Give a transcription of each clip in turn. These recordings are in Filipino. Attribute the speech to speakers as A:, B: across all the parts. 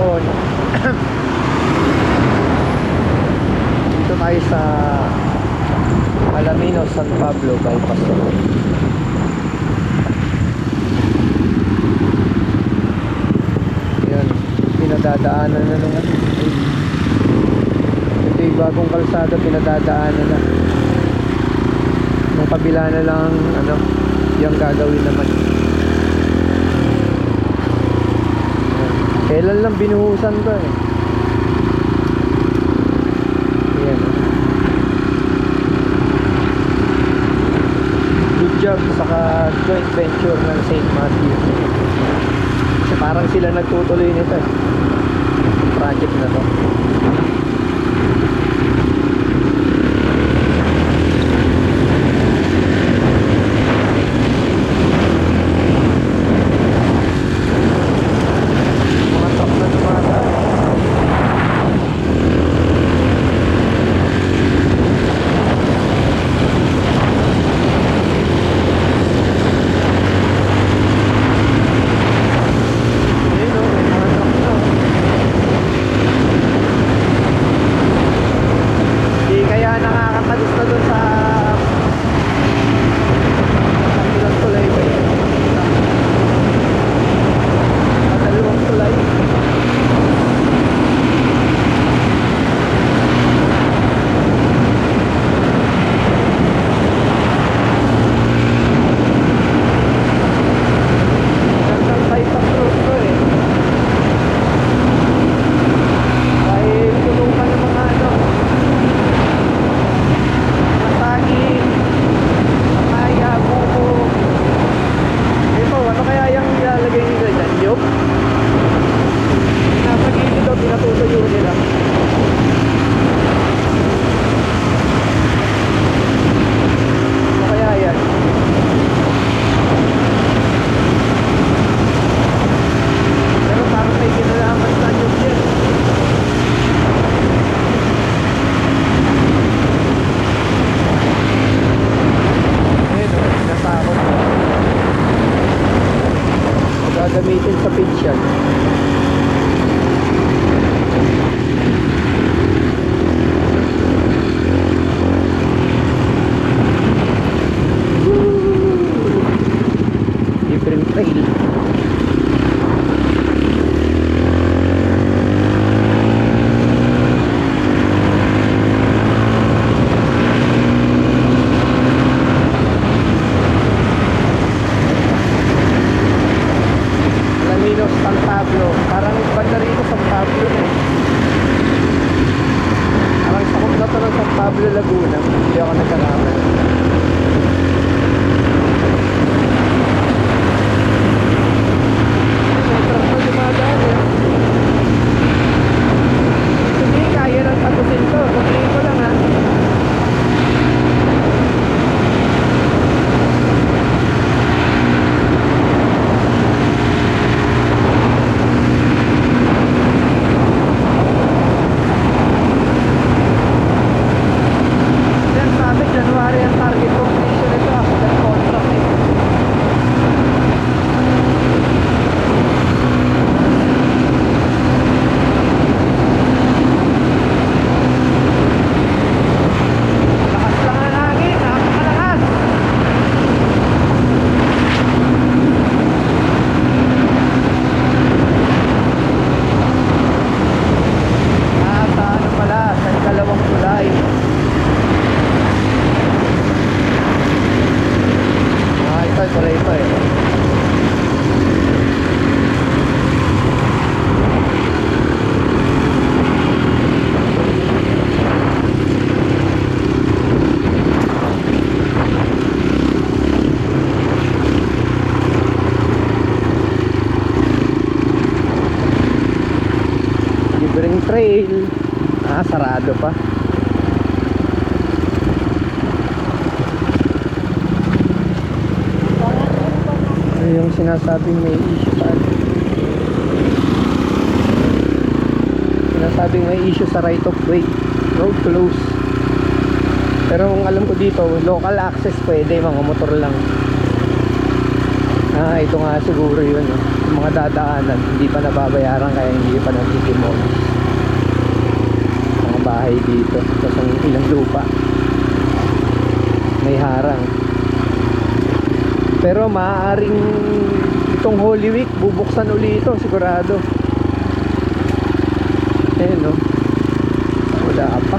A: hapon. Dito tayo sa Alaminos, San Pablo bypass. Yan, pinadadaanan na naman. Ito yung bagong kalsada, pinadadaanan na. Nung kabila na lang ano, yung gagawin naman. Kailan lang binuhusan to eh. Ayan. Good job saka joint venture ng St. Matthew. Kasi parang sila nagtutuloy nito eh, project na to. Gagamitin sa pitch yan. Different trail. San Pablo, parang banda rito San Pablo eh. Parang sakop na to ng San Pablo, Laguna. Hindi ako nagkakaman. Sobrang na dumadaan eh. Hindi, kaya nang tapusin to. Kunin ko lang ha. January ang target completion nito after contract eh. Lakas lang ang hangin, napakalakas. At ano pala, sa ikalawang tulay. Tuloy ito eh. Libreng trail. Sarado pa. Yung sinasabing may issue sa sinasabing may issue sa right of way, road close. Pero kung alam ko dito, local access pwede, mga motor lang. Ito nga siguro yun. Yung mga dadaanan hindi pa nababayaran kaya hindi pa nagtitimolis. Mga bahay dito tapos ang ilang lupa may harang. Pero maaaring itong Holy Week bubuksan uli ito sigurado. Ayun no, wala pa.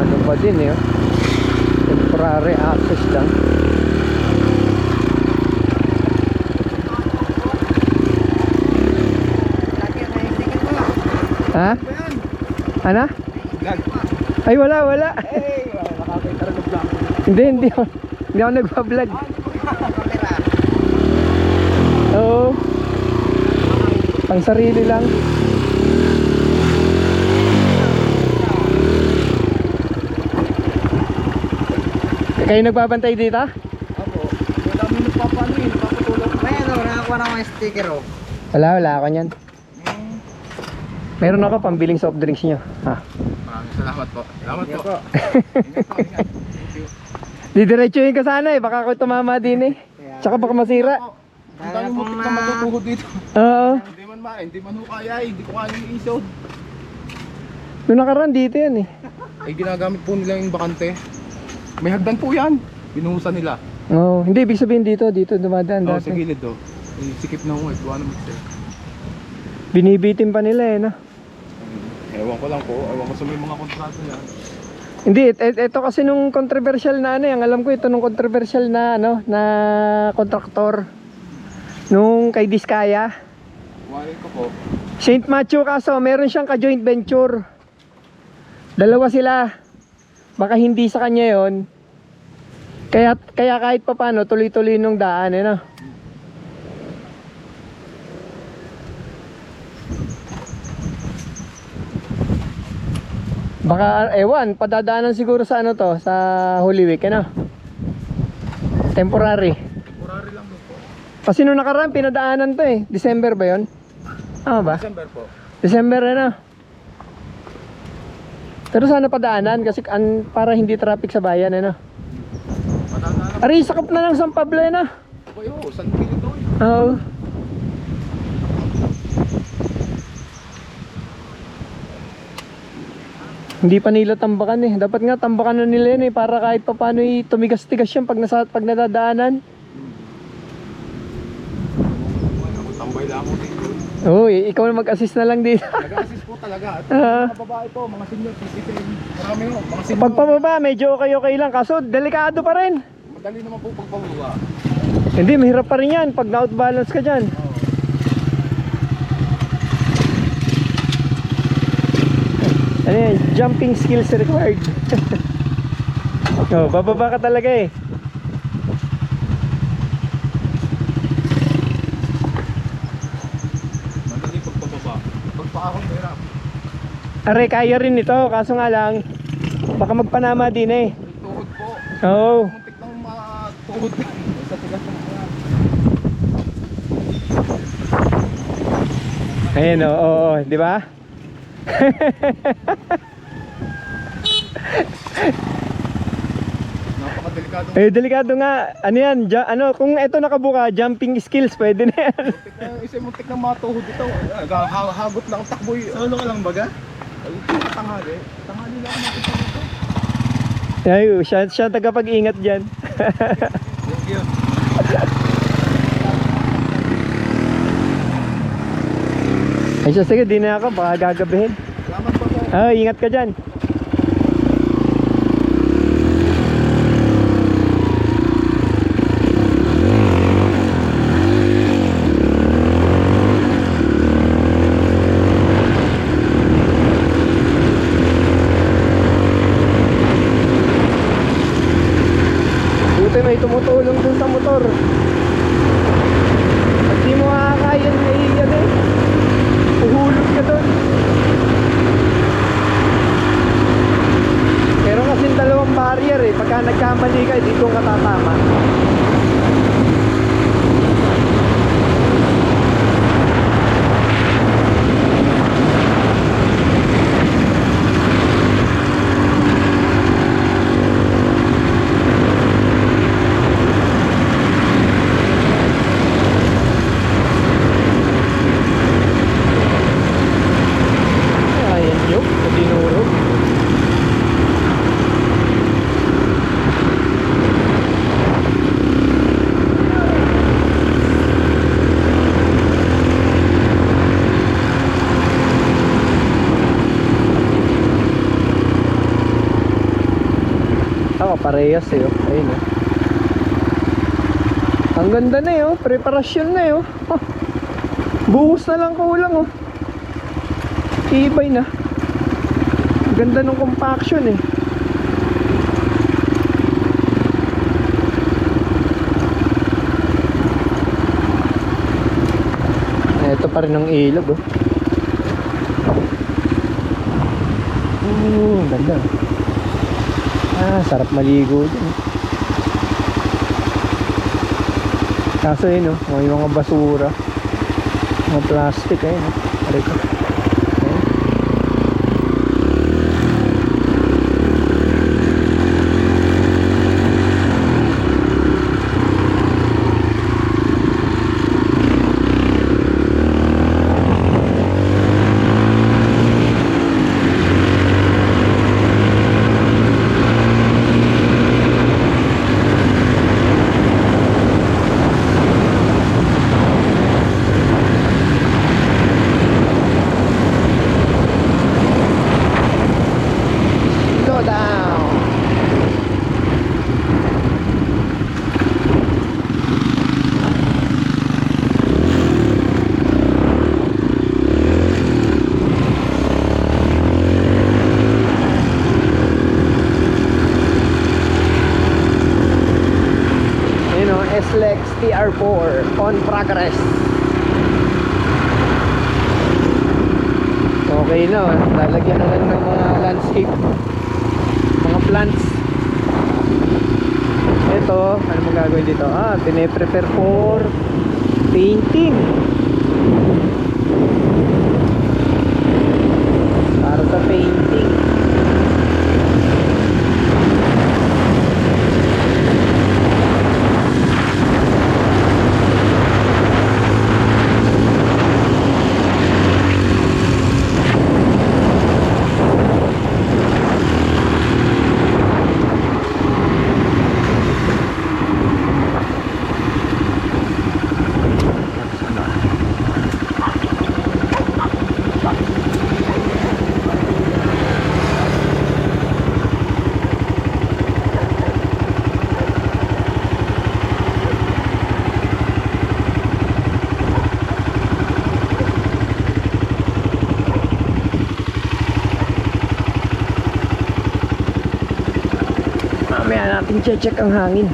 A: Ano pa din eh, temporary access lang. Ha? Ano? Ay wala. Hindi ako nagpa-vlog. Oo. Pang sarili lang. Kayo nagbabantay dito?
B: Opo. Wala mo nagpapano eh, nagpapatulong. May ano, nakakuha na mga sticker oh.
A: Wala ako niyan. Meron ako pambiling soft drinks nyo. Ha.
B: Maraming salamat po. Salamat po.
A: Didiretsuhin ka sana eh, baka ako tumama din eh. Tsaka baka masira.
B: Ang dami mo na matutuhod dito.
A: Oo.
B: Hindi man ho kaya eh, hindi ko kaya yung isod.
A: Noong nakaraan dito yan eh.
B: Eh ginagamit po nila yung bakante. May hagdan po yan. Binuhusan nila.
A: Oo, hindi ibig sabihin dito dumadaan
B: Oo, sa
A: dati.
B: gilid oh. Sikip na ho eh, buwan naman siya.
A: Binibitin pa nila eh no.
B: Ewan ko lang po, ewan ko sa may mga kontrato yan.
A: Hindi, ito kasi nung controversial na ano, ang alam ko ito nung controversial na ano, na kontraktor. Nung kay Diskaya.
B: Wari ko po.
A: St. Matthew kaso, meron siyang ka-joint venture. Dalawa sila. Baka hindi sa kanya yon. Kaya kahit pa paano, tuloy-tuloy nung daan, eh, no? Baka, ewan, padadaanan siguro sa ano to, sa Holy Week, ano? Temporary.
B: Temporary lang po.
A: Kasi nung nakaraan, pinadaanan to eh. December ba yon? Tama ba?
B: December po.
A: December na. Pero sana padaanan kasi para hindi traffic sa bayan, ano?
B: Matanda na.
A: Ari, sakop na ng San Pablo, ano?
B: Po yun, San Miguel ito eh.
A: Oo. Hindi pa nila tambakan eh. Dapat nga tambakan na nila yun eh para kahit pa paano tumigas-tigas yan pag nadadaanan.
B: Tambay lang ako dito.
A: Oo, ikaw na mag-assist na lang dito.
B: Nag-assist po talaga. At mga babae po, mga senior citizen. Marami ho, mga senior.
A: Pagpababa, medyo okay lang. Kaso, delikado pa rin.
B: Madali naman po pagpababa.
A: Hindi, mahirap pa rin yan pag na-outbalance ka dyan. Ano yan? Jumping skills required. Oh, bababa ka talaga eh.
B: Madali pagpababa. Pagpaahon, mahirap.
A: Are, kaya rin ito. Kaso nga lang, baka magpanama din eh.
B: Tuhod po.
A: Oo.
B: Muntik nang matuhod. Sa tigas ng mga.
A: Ayan o, oo, di ba?
B: Napakadelikado.
A: Eh, delikado nga. Ano yan? Kung ito nakabuka, jumping skills, pwede na yan.
B: Muntik nang matuhod ito. Hagot lang takbo. Solo ka lang baga? Tanghali. Tanghali lang ako makita dito.
A: Ay, siya tagapag-ingat dyan.
B: Thank you.
A: Ay siya, sige, di na ako, baka gagabihin.
B: Salamat po po.
A: Ingat ka dyan. Buti may tumutulong dun sa motor. Pag di mo makakayan, may yan eh. Uhulog ka dun. Parehas eh, oh. Ayun oh. Ang ganda na eh, oh. Preparasyon na eh, oh. Oh. Buhos na lang kulang oh. Ibay na. Ang ganda ng compaction eh. Ito pa rin ang ilog oh. Ganda. Sarap maligo dyan. Kaso yun, may mga basura. Mga plastic, ayun. Ariko. SLEX TR4 on progress. Okay na, lalagyan na lang ng mga landscape, mga plants. Ito, ano mo gagawin dito? Pine-prepare for painting. Para sa painting. Mamaya natin check ang hangin.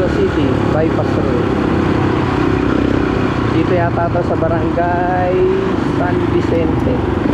A: Antipolo City, bypass road. Dito yata to sa barangay San Vicente.